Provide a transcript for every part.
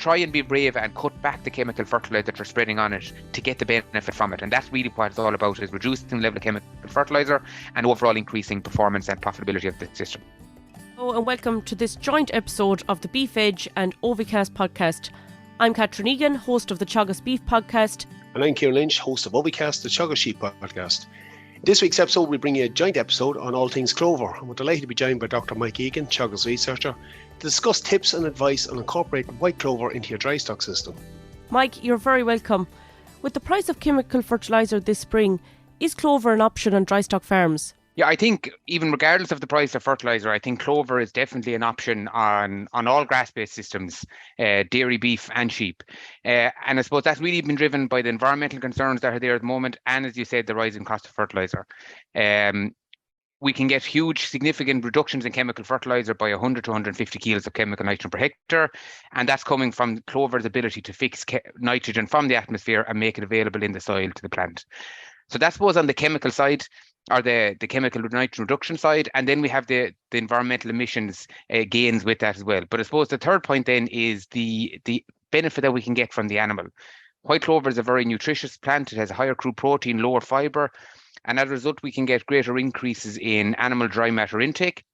try and be brave and cut back the chemical fertilizer that you're spreading on it to get the benefit from it. And that's really what it's all about, is reducing the level of chemical fertilizer and overall increasing performance and profitability of the system. Hello and welcome to this joint episode of the Beef Edge and OviCast podcast. I'm Catherine Egan, host of the Teagasc Beef podcast. And I'm Kieran Lynch, host of OviCast, the Teagasc Sheep podcast. In this week's episode, we bring you a joint episode on all things clover, and we're delighted to be joined by Dr. Mike Egan, Teagasc researcher, to discuss tips and advice on incorporating white clover into your dry stock system. Mike, you're very welcome. With the price of chemical fertiliser this spring, is clover an option on dry stock farms? Yeah, I think even regardless of the price of fertiliser, I think clover is definitely an option on all grass-based systems, dairy, beef and sheep. And I suppose that's really been driven by the environmental concerns that are there at the moment, and as you said, the rising cost of fertiliser. We can get huge, significant reductions in chemical fertiliser by 100 to 150 kilos of chemical nitrogen per hectare, and that's coming from clover's ability to fix nitrogen from the atmosphere and make it available in the soil to the plant. So that's both on the chemical side, or the chemical nitrogen reduction side, and then we have the environmental emissions gains with that as well. But I suppose the third point then is the benefit that we can get from the animal. White clover is a very nutritious plant. It has a higher crude protein, lower fibre, and as a result we can get greater increases in animal dry matter intake,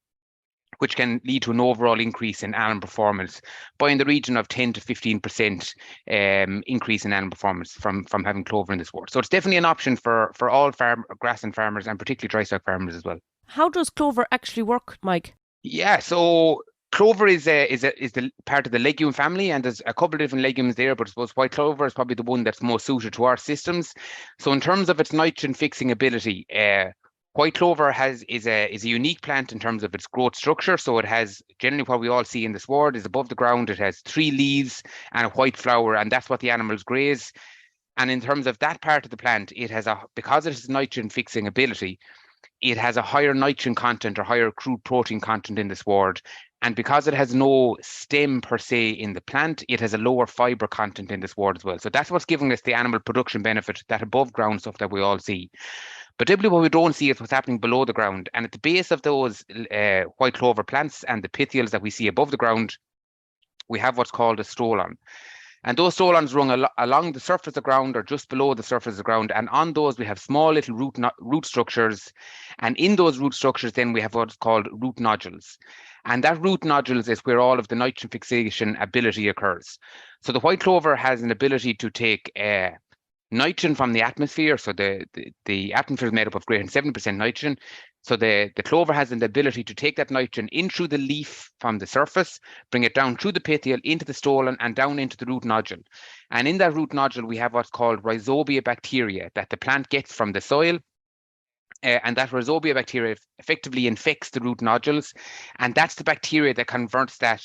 which can lead to an overall increase in animal performance by in the region of 10 to 15% increase in animal performance from having clover in the sward. So it's definitely an option for all grassland farmers and particularly dry stock farmers as well. How does clover actually work, Mike? Yeah, so clover is the part of the legume family, and there's a couple of different legumes there, but I suppose white clover is probably the one that's most suited to our systems. So in terms of its nitrogen fixing ability, white clover is a unique plant in terms of its growth structure. So it has generally what we all see in the sward is above the ground. It has 3 leaves and a white flower, and that's what the animals graze. And in terms of that part of the plant, because it has nitrogen fixing ability, it has a higher nitrogen content or higher crude protein content in the sward. And because it has no stem per se in the plant, it has a lower fibre content in the sward as well. So that's what's giving us the animal production benefit, that above ground stuff that we all see. But typically what we don't see is what's happening below the ground. And at the base of those white clover plants and the petioles that we see above the ground, we have what's called a stolon. And those stolons run along the surface of the ground or just below the surface of the ground. And on those, we have small little root structures. And in those root structures, then we have what's called root nodules. And that root nodules is where all of the nitrogen fixation ability occurs. So the white clover has an ability to take nitrogen from the atmosphere. So the atmosphere is made up of greater than 7% nitrogen. So the clover has an ability to take that nitrogen in through the leaf from the surface, bring it down through the petiole into the stolon and down into the root nodule. And in that root nodule, we have what's called rhizobia bacteria that the plant gets from the soil. And that rhizobia bacteria effectively infects the root nodules. And that's the bacteria that converts that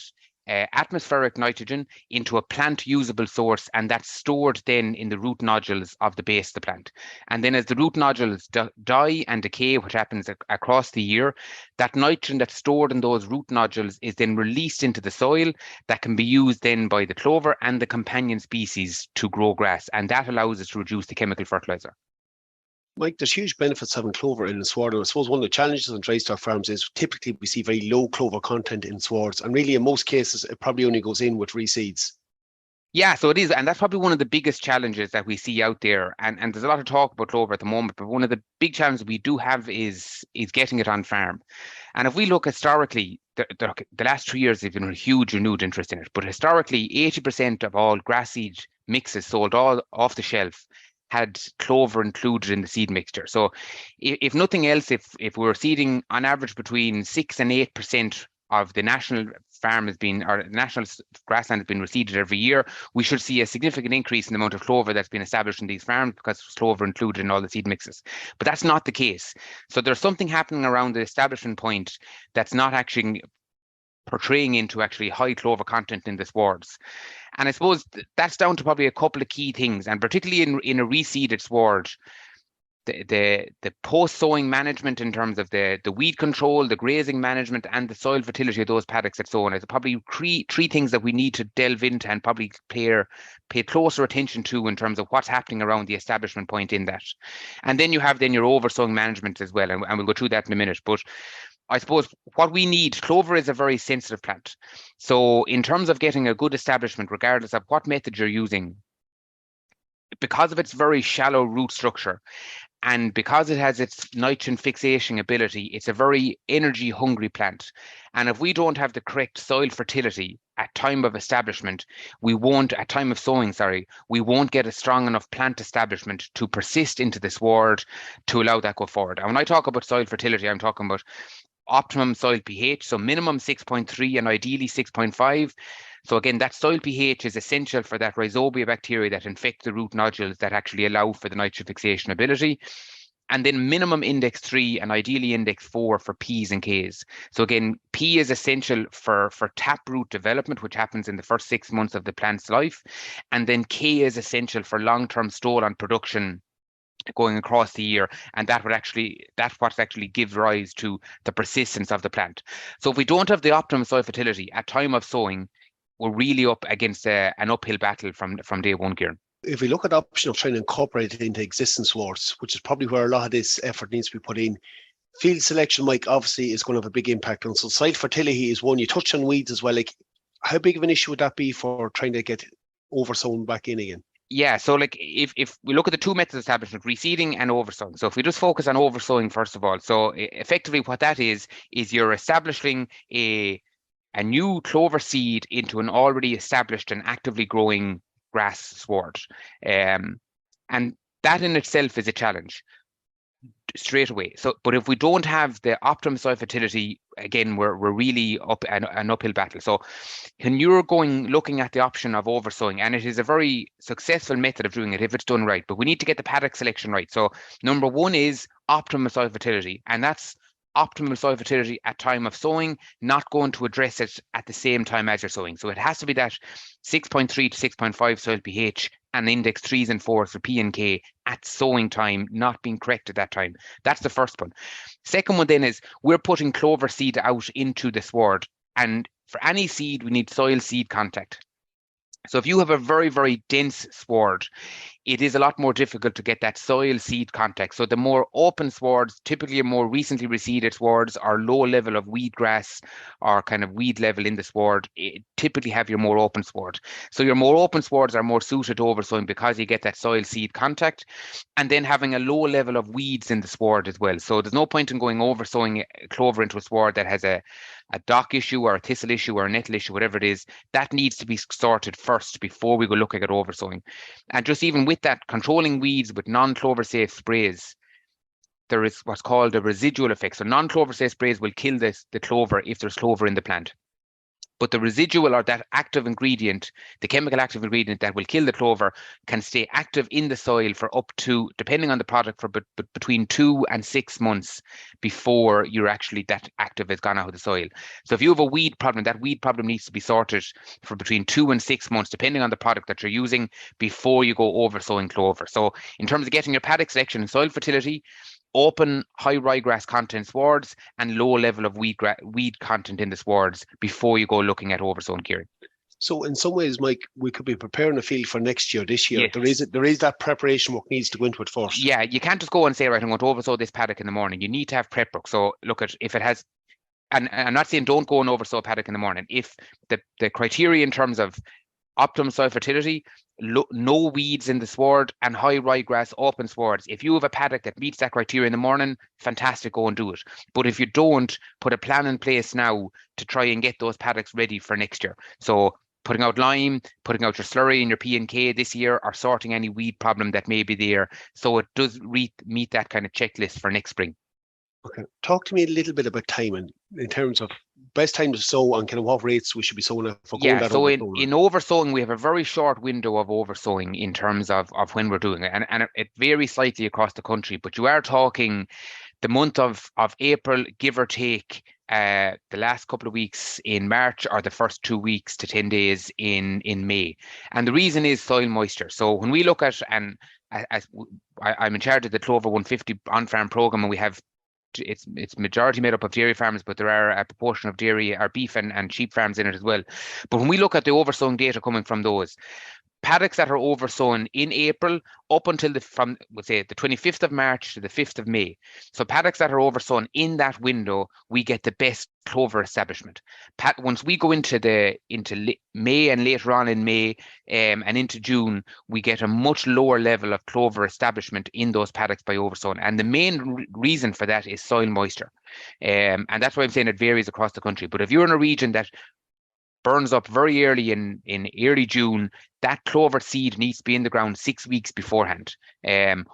atmospheric nitrogen into a plant usable source, and that's stored then in the root nodules of the base of the plant. And then as the root nodules die and decay, which happens across the year, that nitrogen that's stored in those root nodules is then released into the soil that can be used then by the clover and the companion species to grow grass, and that allows us to reduce the chemical fertilizer. Mike, there's huge benefits having clover in the sward. And I suppose one of the challenges on dry stock farms is typically we see very low clover content in swards. And really, in most cases, it probably only goes in with reseeds. Yeah, so it is. And that's probably one of the biggest challenges that we see out there. And there's a lot of talk about clover at the moment, but one of the big challenges we do have is getting it on farm. And if we look historically, the last 3 years, there's been a huge renewed interest in it. But historically, 80% of all grass seed mixes sold all off the shelf had clover included in the seed mixture. So if nothing else, if we're seeding on average between 6 and 8% of the national farm has been, or national grassland has been reseeded every year, we should see a significant increase in the amount of clover that's been established in these farms because there's clover included in all the seed mixes. But that's not the case. So there's something happening around the establishment point that's not actually portraying into actually high clover content in the swards. And I suppose that's down to probably a couple of key things, and particularly in a reseeded sward, the post-sowing management in terms of the weed control, the grazing management, and the soil fertility of those paddocks that's sown is probably three things that we need to delve into and probably pay closer attention to in terms of what's happening around the establishment point in that. And then you have your over-sowing management as well, and we'll go through that in a minute. But I suppose what we need, clover is a very sensitive plant. So in terms of getting a good establishment, regardless of what method you're using, because of its very shallow root structure, and because it has its nitrogen fixation ability, it's a very energy hungry plant. And if we don't have the correct soil fertility at time of establishment, at time of sowing, sorry, we won't get a strong enough plant establishment to persist into the sward to allow that go forward. And when I talk about soil fertility, I'm talking about optimum soil pH, so minimum 6.3 and ideally 6.5. So again, that soil pH is essential for that rhizobia bacteria that infect the root nodules that actually allow for the nitrogen fixation ability. And then minimum index 3 and ideally index 4 for P's and K's. So again, P is essential for taproot development, which happens in the first 6 months of the plant's life. And then K is essential for long-term stolon production going across the year, and that's what actually gives rise to the persistence of the plant. So if we don't have the optimum soil fertility at time of sowing, we're really up against an uphill battle from day one, Kieran. If we look at the option of trying to incorporate it into existing swards, which is probably where a lot of this effort needs to be put in, field selection, Mike, obviously is going to have a big impact on. So soil fertility is one. You touched on weeds as well. Like, how big of an issue would that be for trying to get over-sown back in again? Yeah, so like if we look at the two methods of establishment, reseeding and over-sowing. So if we just focus on over-sowing first of all, so effectively what that is you're establishing a new clover seed into an already established and actively growing grass sward. And that in itself is a challenge straight away. So, but if we don't have the optimum soil fertility, again, we're really up an uphill battle. So when you're looking at the option of over-sowing, and it is a very successful method of doing it if it's done right, but we need to get the paddock selection right. So number one is optimum soil fertility, and that's optimal soil fertility at time of sowing, not going to address it at the same time as you're sowing. So it has to be that 6.3 to 6.5 soil pH and index 3s and 4s for P and K at sowing time, not being correct at that time. That's the first one. Second one then is we're putting clover seed out into the sward, and for any seed, we need soil seed contact. So if you have a very, very dense sward, it is a lot more difficult to get that soil seed contact. So the more open swards, typically more recently reseeded swards, or low level of weed grass or kind of weed level in the sward, typically have your more open sward. So your more open swards are more suited to over-sowing because you get that soil seed contact, and then having a low level of weeds in the sward as well. So there's no point in going over-sowing clover into a sward that has a dock issue or a thistle issue or a nettle issue, whatever it is. That needs to be sorted first before we go looking at over-sowing. And just even with that, controlling weeds with non-clover safe sprays, there is what's called a residual effect. So non-clover safe sprays will kill the clover if there's clover in the plant. But the residual, or that active ingredient, the chemical active ingredient that will kill the clover, can stay active in the soil for up to, depending on the product, for between 2 and 6 months before you're actually that active has gone out of the soil. So if you have a weed problem, that weed problem needs to be sorted for between 2 and 6 months, depending on the product that you're using, before you go over sowing clover. So in terms of getting your paddock selection and soil fertility, open high ryegrass content swards and low level of weed content in the swards before you go looking at over-sowing, Kieran. So in some ways, Mike, we could be preparing a field for next year, this year. Yes. There is that preparation work needs to go into it first. Yeah, you can't just go and say, right, I'm going to over-sow this paddock in the morning. You need to have prep work. So look at if it has, and I'm not saying don't go and over-sow a paddock in the morning. If the criteria in terms of optimum soil fertility, no weeds in the sward, and high ryegrass open swards. If you have a paddock that meets that criteria in the morning, fantastic, go and do it. But if you don't, put a plan in place now to try and get those paddocks ready for next year. So putting out lime, putting out your slurry and your P and K this year, or sorting any weed problem that may be there. So it does meet that kind of checklist for next spring. Okay. Talk to me a little bit about timing in terms of best time to sow and kind of what rates we should be sowing at for going that so over-sowing. in over-sowing, we have a very short window of over-sowing in terms of when we're doing it. And it varies slightly across the country, but you are talking the month of April, give or take, the last couple of weeks in March, or the first 2 weeks to 10 days in May. And the reason is soil moisture. So when we look at, and I'm in charge of the Clover 150 on-farm program, and we have it's majority made up of dairy farms, but there are a proportion of dairy or beef and sheep farms in it as well. But when we look at the over-sowing data coming from those, paddocks that are oversown in April up until the 25th of March to the 5th of May. So paddocks that are oversown in that window, we get the best clover establishment. Once we go into May and later on in May and into June, we get a much lower level of clover establishment in those paddocks by oversown. And the main reason for that is soil moisture. And that's why I'm saying it varies across the country. But if you're in a region that burns up very early in early June, that clover seed needs to be in the ground 6 weeks beforehand.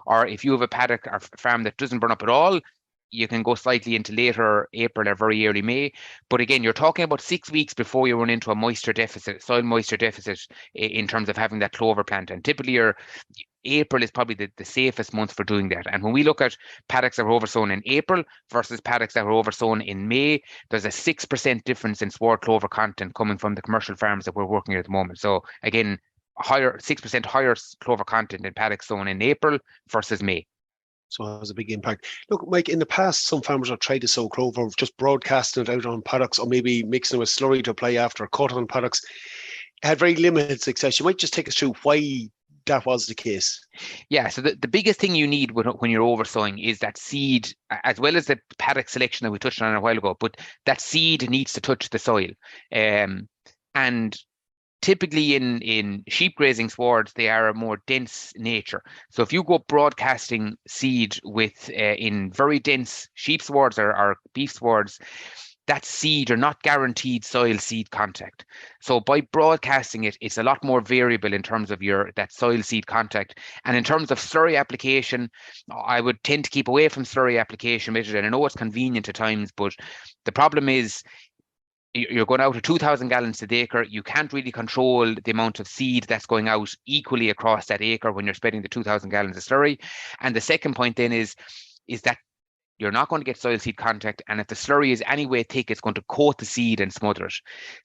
Or if you have a paddock or farm that doesn't burn up at all, you can go slightly into later April or very early May. But again, you're talking about 6 weeks before you run into a moisture deficit, soil moisture deficit in terms of having that clover plant. And typically April is probably the safest month for doing that. And when we look at paddocks that are oversown in April versus paddocks that are oversown in May, there's a 6% difference in sward clover content coming from the commercial farms that we're working at the moment. So again, 6% higher clover content in paddocks sown in April versus May. So it has a big impact. Look, Mike, in the past, some farmers have tried to sow clover, just broadcasting it out on paddocks or maybe mixing it with slurry to apply after a cut on paddocks. It had very limited success. You might just take us through why that was the case. Yeah, so the biggest thing you need when you're oversowing is that seed, as well as the paddock selection that we touched on a while ago, but that seed needs to touch the soil. And typically in sheep grazing swards, they are a more dense nature. So if you go broadcasting seed with in very dense sheep swards or beef swards, that seed, you're not guaranteed soil seed contact. So by broadcasting it, it's a lot more variable in terms of that soil seed contact. And in terms of slurry application, I would tend to keep away from slurry application method. And I know it's convenient at times, but the problem is you're going out to 2,000 gallons to the acre. You can't really control the amount of seed that's going out equally across that acre when you're spreading the 2,000 gallons of slurry. And the second point then is that you're not going to get soil seed contact, and if the slurry is anyway thick, it's going to coat the seed and smother it.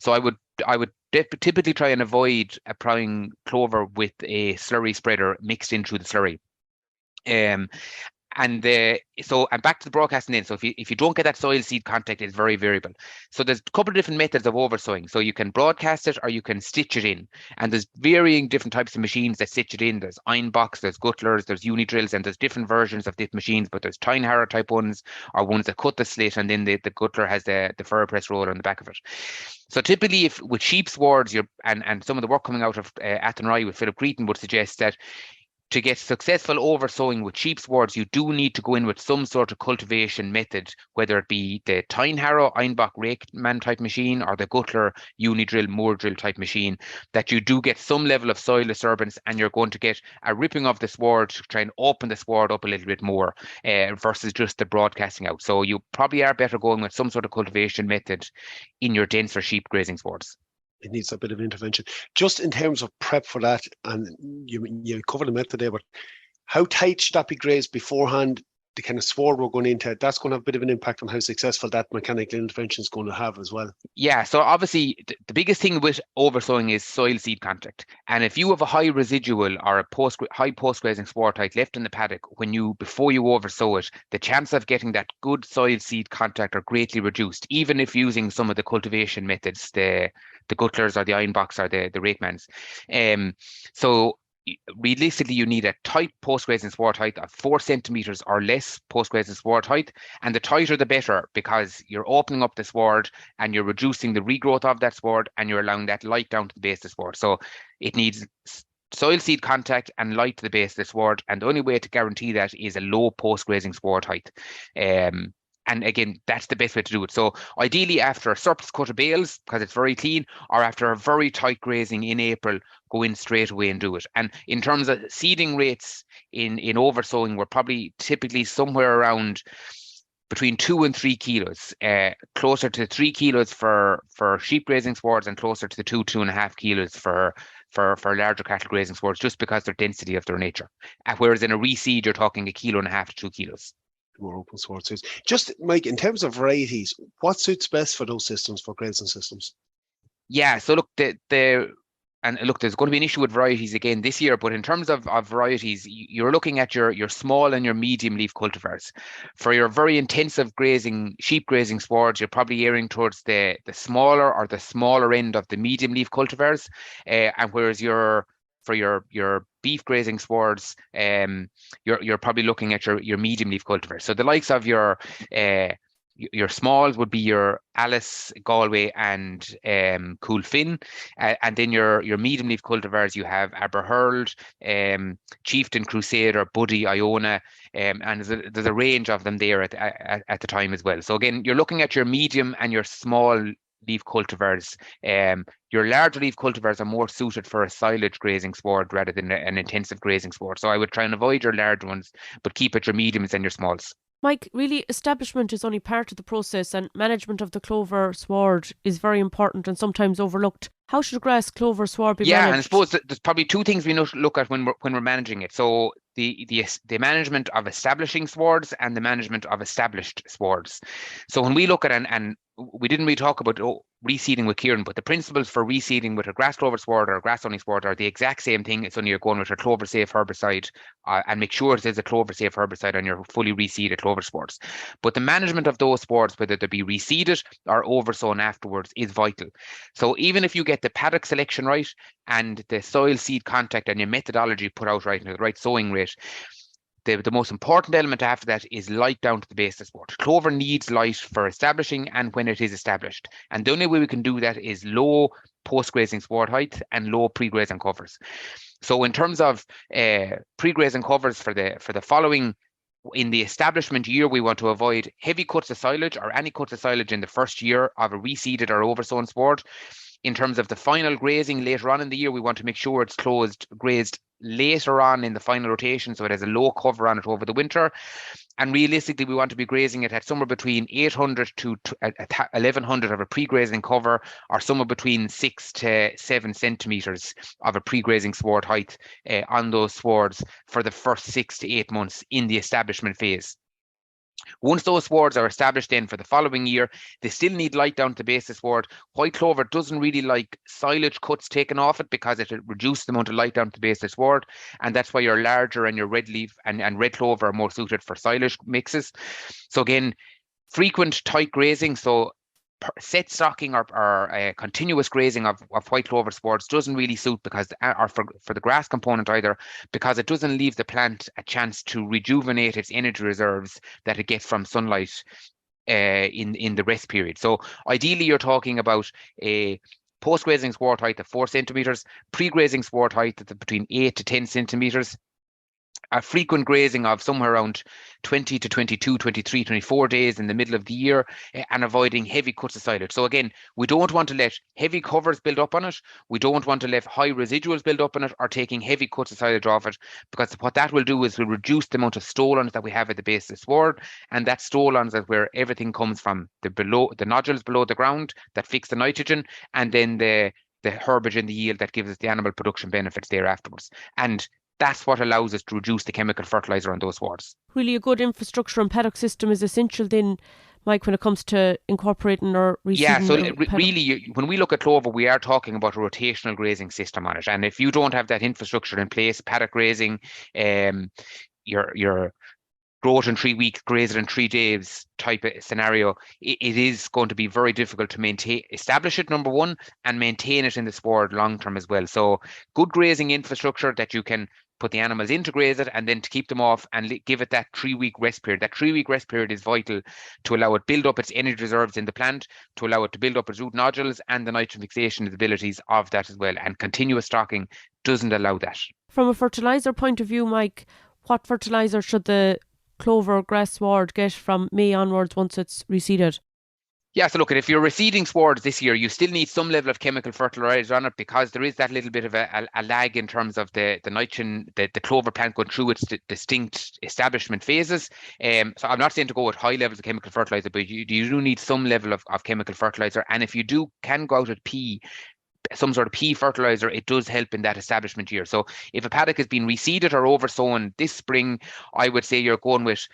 So I would typically try and avoid applying clover with a slurry spreader mixed in through the slurry. And back to the broadcasting then. So if you don't get that soil seed contact, it's very variable. So there's a couple of different methods of oversowing. So you can broadcast it or you can stitch it in. And there's varying different types of machines that stitch it in. There's Einbachs, there's Guttlers, there's Unidrills, and there's different versions of these machines. But there's Tyne Harrow type ones, or ones that cut the slit, and then the Guttler has the furrow press roller on the back of it. So typically, if with sheep swards, and some of the work coming out of Athenry with Philip Cretan would suggest that to get successful oversowing with sheep swards, you do need to go in with some sort of cultivation method, whether it be the Tyne Harrow, Einbach, Rakeman type machine, or the Guttler, Unidrill, Moore drill type machine, that you do get some level of soil disturbance and you're going to get a ripping of the sward to try and open the sward up a little bit more versus just the broadcasting out. So you probably are better going with some sort of cultivation method in your denser sheep grazing swards. It needs a bit of intervention. Just in terms of prep for that, and you covered the method today, but how tight should that be grazed beforehand? The kind of sward we're going into, that's going to have a bit of an impact on how successful that mechanical intervention is going to have as well. Yeah, so obviously the biggest thing with oversowing is soil seed contact. And if you have a high residual or a high post-grazing sward height left in the paddock before you oversow it, the chance of getting that good soil seed contact are greatly reduced, even if using some of the cultivation methods, the Guttlers or the Einbachs or the Rakemans. So realistically, you need a tight post-grazing sward height of 4 centimeters or less post-grazing sward height, and the tighter the better, because you're opening up the sward and you're reducing the regrowth of that sward and you're allowing that light down to the base of the sward. So it needs soil seed contact and light to the base of the sward, and the only way to guarantee that is a low post-grazing sward height. And again, that's the best way to do it. So ideally after a surplus cut of bales, because it's very clean, or after a very tight grazing in April, go in straight away and do it. And in terms of seeding rates in oversowing, we're probably typically somewhere around between 2 and 3 kilos, closer to 3 kilos for sheep grazing swards and closer to the 2.5 kilos for larger cattle grazing swards, just because their density of their nature. Whereas in a reseed, you're talking 1.5 kilos to 2 kilos. More open sward suits. Just, Mike, in terms of varieties, what suits best for those systems, for grazing systems? Yeah, so look, there's going to be an issue with varieties again this year, but in terms of varieties, you're looking at your small and your medium leaf cultivars. For your very intensive sheep grazing swards, you're probably erring towards the smaller end of the medium leaf cultivars, and whereas for your beef grazing swards, you're probably looking at your medium leaf cultivars. So the likes of your smalls would be your Alice, Galway, and Coolfin, and then your medium leaf cultivars, you have Aberhurled, Chieftain, Crusader, Buddy, Iona, and there's a range of them there at the time as well. So again, you're looking at your medium and your small leaf cultivars. Your larger leaf cultivars are more suited for a silage grazing sward rather than an intensive grazing sward. So I would try and avoid your large ones, but keep at your mediums and your smalls. Mike, really, establishment is only part of the process, and management of the clover sward is very important and sometimes overlooked. How should a grass clover sward be managed? Yeah, and I suppose there's probably two things we need to look at when we're managing it. So the management of establishing swards and the management of established swards. So when we look at and we didn't really talk about reseeding with Kieran, but the principles for reseeding with a grass clover sward or a grass only sward are the exact same thing. It's only you're going with a clover safe herbicide, and make sure there's a clover safe herbicide on your fully reseeded clover swards. But the management of those swards, whether they be reseeded or oversown afterwards, is vital. So even if you get the paddock selection right and the soil seed contact and your methodology put out right and the right sowing rate, the most important element after that is light down to the base of the sward. Clover needs light for establishing and when it is established. And the only way we can do that is low post-grazing sward height and low pre-grazing covers. So in terms of pre-grazing covers for the following, in the establishment year, we want to avoid heavy cuts of silage or any cuts of silage in the first year of a reseeded or oversown sward. In terms of the final grazing later on in the year, we want to make sure it's grazed later on in the final rotation, so it has a low cover on it over the winter. And realistically, we want to be grazing it at somewhere between 800 to 1100 of a pre-grazing cover, or somewhere between 6 to 7 centimeters of a pre-grazing sward height on those swards for the first 6 to 8 months in the establishment phase. Once those swards are established then for the following year, they still need light down to the base of the sward. White clover doesn't really like silage cuts taken off it because it reduces the amount of light down to the base of the sward, and that's why your larger and your red leaf and red clover are more suited for silage mixes. So again, frequent tight grazing, so set stocking or continuous grazing of white clover swards doesn't really suit because, or for the grass component either, because it doesn't leave the plant a chance to rejuvenate its energy reserves that it gets from sunlight in the rest period. So ideally, you're talking about a post-grazing sward height of 4 centimeters, pre-grazing sward height of between 8 to 10 centimeters, a frequent grazing of somewhere around 20 to 22, 23, 24 days in the middle of the year, and avoiding heavy cuts of silage. So again, we don't want to let heavy covers build up on it. We don't want to let high residuals build up on it or taking heavy cuts of silage off it, because what that will do is will reduce the amount of stolons that we have at the base of the sward, and that stolons is where everything comes from, the nodules below the ground that fix the nitrogen, and then the herbage and the yield that gives us the animal production benefits there afterwards. And that's what allows us to reduce the chemical fertilizer on those swards. Really, a good infrastructure and paddock system is essential then, Mike, when it comes to incorporating or reseeding. Yeah, so really, when we look at clover, we are talking about a rotational grazing system on it. And if you don't have that infrastructure in place, paddock grazing, your growth in 3 weeks, graze it in 3 days type of scenario, it is going to be very difficult to establish it, number one, and maintain it in the sward long term as well. So good grazing infrastructure that you can put the animals in to graze it and then to keep them off and give it that 3-week rest period. That 3-week rest period is vital to allow it build up its energy reserves in the plant, to allow it to build up its root nodules and the nitrogen fixation abilities of that as well. And continuous stocking doesn't allow that. From a fertiliser point of view, Mike, what fertiliser should the clover grass sward get from May onwards once it's reseeded? Yeah, so look, if you're reseeding swards this year, you still need some level of chemical fertilizer on it because there is that little bit of a lag in terms of the nitrogen, the clover plant going through its distinct establishment phases. So I'm not saying to go with high levels of chemical fertilizer, but you do need some level of chemical fertilizer. And if you can go out at some sort of pea fertilizer, it does help in that establishment year. So if a paddock has been reseeded or oversown this spring, I would say you're going with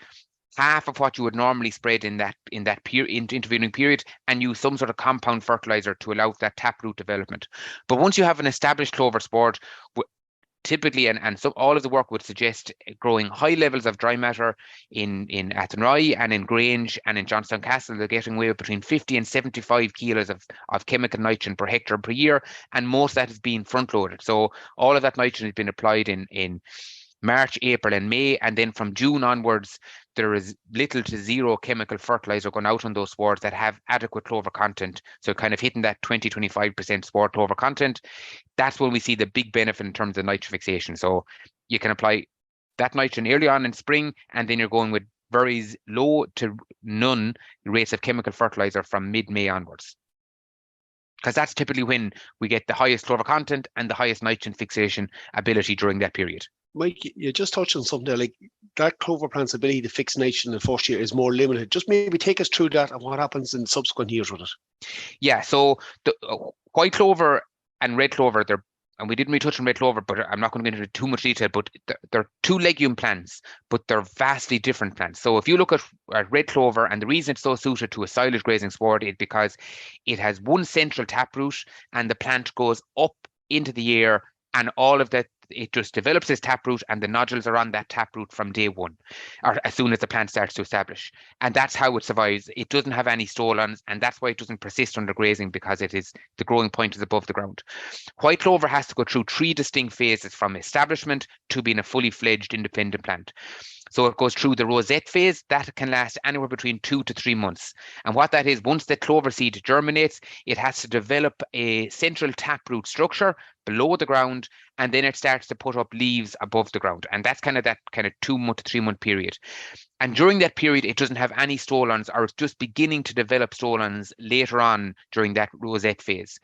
half of what you would normally spread in that intervening period, and use some sort of compound fertilizer to allow that taproot development. But once you have an established clover sward, typically, and so all of the work would suggest growing high levels of dry matter in Athenry and in Grange and in Johnstown Castle. They're getting away with between 50 and 75 kilos of chemical nitrogen per hectare per year, and most of that is being front loaded. So all of that nitrogen has been applied in March, April, and May, and then from June onwards, there is little to zero chemical fertilizer going out on those swards that have adequate clover content. So kind of hitting that 20-25% sward clover content. That's when we see the big benefit in terms of nitrogen fixation. So you can apply that nitrogen early on in spring, and then you're going with very low to none rates of chemical fertilizer from mid-May onwards, because that's typically when we get the highest clover content and the highest nitrogen fixation ability during that period. Mike, you just touched on something there, like that clover plant's ability to fix nitrogen in the first year is more limited. Just maybe take us through that and what happens in subsequent years with it. Yeah, so the white clover and red clover, and we didn't really touch on red clover, but I'm not going to get into too much detail, but they're two legume plants, but they're vastly different plants. So if you look at red clover, and the reason it's so suited to a silage grazing sward is because it has one central taproot, and the plant goes up into the air, and all of that, it just develops this taproot, and the nodules are on that taproot from day one, or as soon as the plant starts to establish. And that's how it survives. It doesn't have any stolons, and that's why it doesn't persist under grazing, because the growing point is above the ground. White clover has to go through 3 distinct phases from establishment to being a fully fledged independent plant. So it goes through the rosette phase. That can last anywhere between 2 to 3 months. And what that is, once the clover seed germinates, it has to develop a central taproot structure below the ground, and then it starts to put up leaves above the ground. And that's kind of 2 month to 3 month period. And during that period, it doesn't have any stolons, or it's just beginning to develop stolons later on during that rosette phase.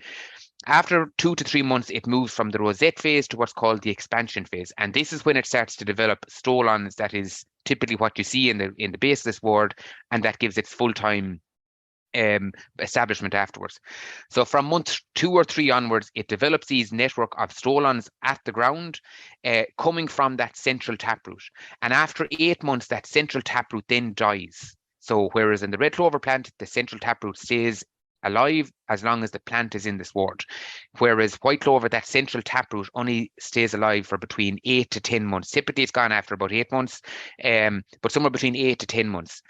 After 2 to 3 months, it moves from the rosette phase to what's called the expansion phase. And this is when it starts to develop stolons. That is typically what you see in the base of this sward, and that gives it full-time establishment afterwards. So from month 2 or 3 onwards, it develops these network of stolons at the ground, coming from that central taproot. And after 8 months, that central taproot then dies. So whereas in the red clover plant, the central taproot stays alive as long as the plant is in the sward, whereas white clover, that central taproot only stays alive for between 8 to 10 months. Typically, it's gone after about 8 months, but somewhere between 8 to 10 months.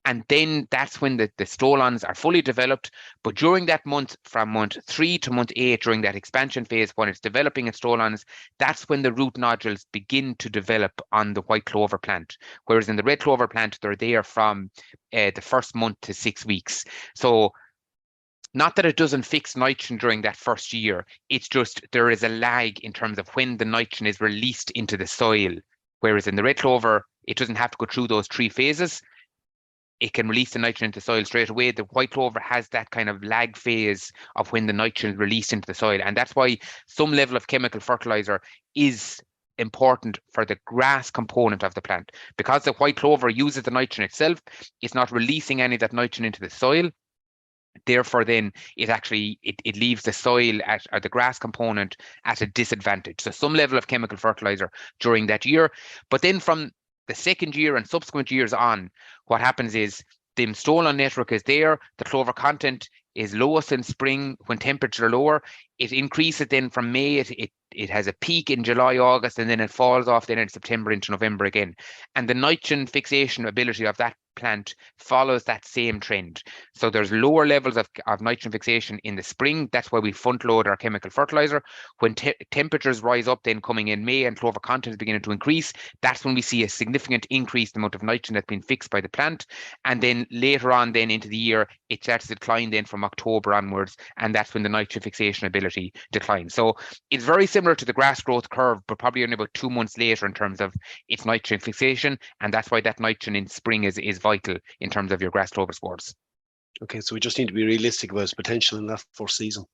And then that's when the stolons are fully developed. But during that month, from month 3 to month 8, during that expansion phase, when it's developing its stolons, that's when the root nodules begin to develop on the white clover plant. Whereas in the red clover plant, they're there from the first month to 6 weeks. So not that it doesn't fix nitrogen during that first year, it's just there is a lag in terms of when the nitrogen is released into the soil. Whereas in the red clover, it doesn't have to go through those 3 phases. It can release the nitrogen into the soil straight away. The white clover has that kind of lag phase of when the nitrogen is released into the soil. And that's why some level of chemical fertilizer is important for the grass component of the plant. Because the white clover uses the nitrogen itself, it's not releasing any of that nitrogen into the soil. Therefore, then it leaves the soil or the grass component at a disadvantage. So some level of chemical fertilizer during that year. But then from the second year and subsequent years on, what happens is the stolon network is there. The clover content is lowest in spring when temperatures are lower. It increases then from May. It has a peak in July, August, and then it falls off then in September into November again. And the nitrogen fixation ability of that plant follows that same trend. So there's lower levels of nitrogen fixation in the spring. That's why we front load our chemical fertilizer. When temperatures rise up then coming in May and clover content is beginning to increase, that's when we see a significant increased amount of nitrogen that's been fixed by the plant. And then later on then into the year, it starts to decline then from October onwards, and that's when the nitrogen fixation ability declines. So it's very similar to the grass growth curve, but probably only about 2 months later in terms of its nitrogen fixation, and that's why that nitrogen in spring is vital in terms of your grass clover swards. Okay, so we just need to be realistic about its potential in that first season.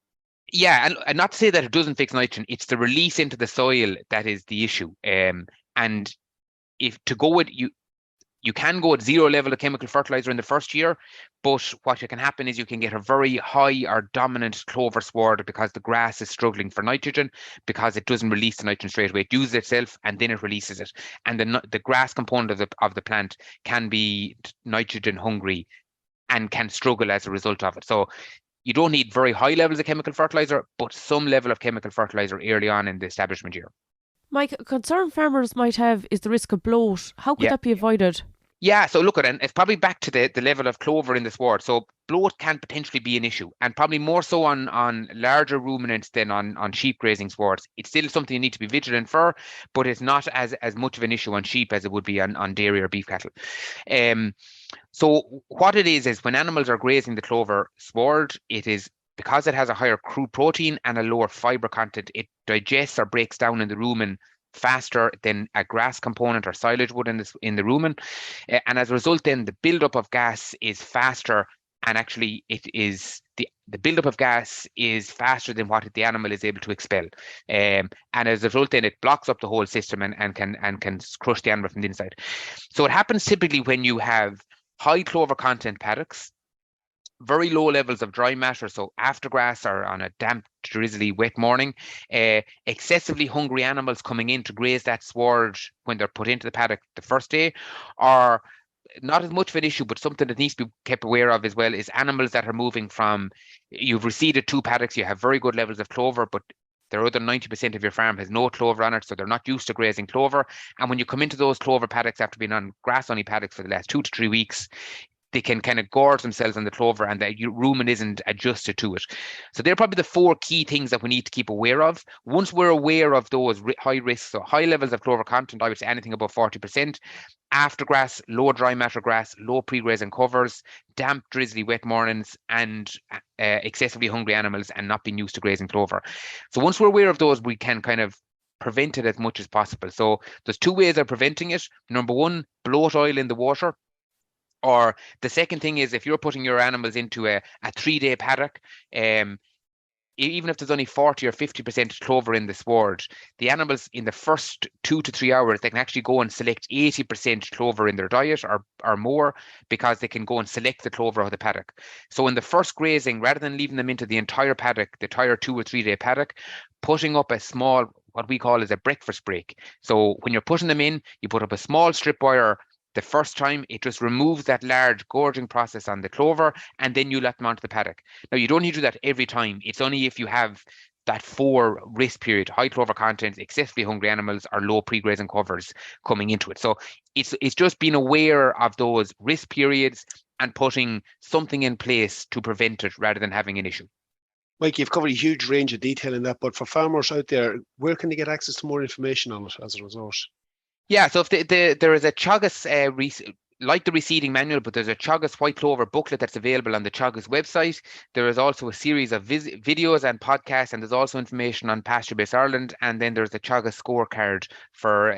Yeah, and not to say that it doesn't fix nitrogen, it's the release into the soil that is the issue. And if to go with you can go at 0 level of chemical fertilizer in the first year, but what can happen is you can get a very high or dominant clover sward because the grass is struggling for nitrogen, because it doesn't release the nitrogen straight away. It uses itself and then it releases it. And the grass component of the plant can be nitrogen hungry and can struggle as a result of it. So you don't need very high levels of chemical fertilizer, but some level of chemical fertilizer early on in the establishment year. Mike, a concern farmers might have is the risk of bloat. How could Yeah. that be avoided? Yeah, so look at it, and it's probably back to the level of clover in the sward. So bloat can potentially be an issue, and probably more so on larger ruminants than on sheep grazing swards. It's still something you need to be vigilant for, but it's not as much of an issue on sheep as it would be on dairy or beef cattle. So what it is when animals are grazing the clover sward, it is because it has a higher crude protein and a lower fiber content, it digests or breaks down in the rumen faster than a grass component or silage would in the rumen. And as a result, then the buildup of gas is faster, and actually it is the buildup of gas is faster than what the animal is able to expel. And as a result, then it blocks up the whole system and can crush the animal from the inside. So it happens typically when you have high clover content paddocks, very low levels of dry matter, so aftergrass or on a damp, drizzly, wet morning, excessively hungry animals coming in to graze that sward when they're put into the paddock the first day, or not as much of an issue, but something that needs to be kept aware of as well is animals that are moving from, you've reseeded 2 paddocks, you have very good levels of clover, but the other 90% of your farm has no clover on it, so they're not used to grazing clover. And when you come into those clover paddocks after being on grass-only paddocks for the last 2 to 3 weeks, they can kind of gorge themselves on the clover and the rumen isn't adjusted to it. So they're probably the 4 key things that we need to keep aware of. Once we're aware of those high risks, so high levels of clover content, I would say anything above 40%, aftergrass, low dry matter grass, low pre-grazing covers, damp, drizzly, wet mornings, and excessively hungry animals and not being used to grazing clover. So once we're aware of those, we can kind of prevent it as much as possible. So there's 2 ways of preventing it. Number 1, bloat oil in the water. Or the second thing is if you're putting your animals into a 3-day paddock, even if there's only 40 or 50% clover in the sward, the animals in the first 2 to 3 hours, they can actually go and select 80% clover in their diet or more, because they can go and select the clover of the paddock. So in the first grazing, rather than leaving them into the entire paddock, the entire 2 or 3 day paddock, putting up a small, what we call is a breakfast break. So when you're putting them in, you put up a small strip wire. The first time, it just removes that large gorging process on the clover, and then you let them onto the paddock. Now, you don't need to do that every time. It's only if you have that 4 risk period, high clover content, excessively hungry animals, or low pre-grazing covers coming into it. So it's just being aware of those risk periods and putting something in place to prevent it rather than having an issue. Mike, you've covered a huge range of detail in that, but for farmers out there, where can they get access to more information on it as a resource? Yeah, so if there is a Teagasc, like the reseeding manual, but there's a Teagasc white clover booklet that's available on the Teagasc website. There is also a series of videos and podcasts, and there's also information on Pasture Base Ireland. And then there's the Teagasc scorecard for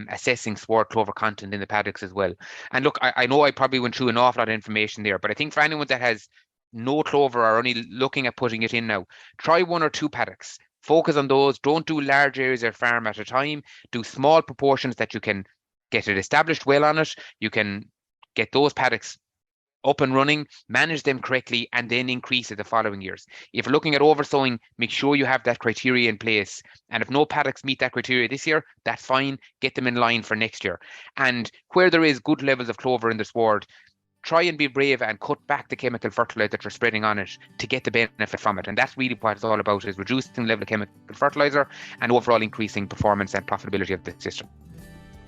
assessing sward clover content in the paddocks as well. And look, I know I probably went through an awful lot of information there, but I think for anyone that has no clover or only looking at putting it in now, try 1 or 2 paddocks. Focus on those. Don't do large areas of farm at a time. Do small proportions that you can get it established well on it. You can get those paddocks up and running, manage them correctly, and then increase it the following years. If you're looking at over-sowing, make sure you have that criteria in place. And if no paddocks meet that criteria this year, that's fine. Get them in line for next year. And where there is good levels of clover in the sward, try and be brave and cut back the chemical fertilizer that you're spreading on it to get the benefit from it. And that's really what it's all about, is reducing the level of chemical fertilizer and overall increasing performance and profitability of the system.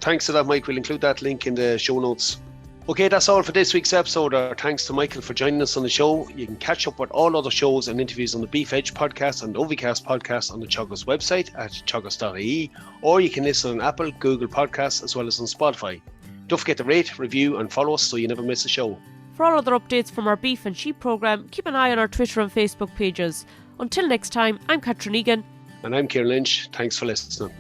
Thanks to that, Mike. We'll include that link in the show notes. Okay, that's all for this week's episode. Thanks to Michael for joining us on the show. You can catch up with all other shows and interviews on the Beef Edge podcast and OviCast podcast on the Teagasc website at teagasc.ie, or you can listen on Apple, Google Podcasts, as well as on Spotify. Don't forget to rate, review and follow us so you never miss a show. For all other updates from our beef and sheep programme, keep an eye on our Twitter and Facebook pages. Until next time, I'm Catherine Egan. And I'm Kieran Lynch. Thanks for listening.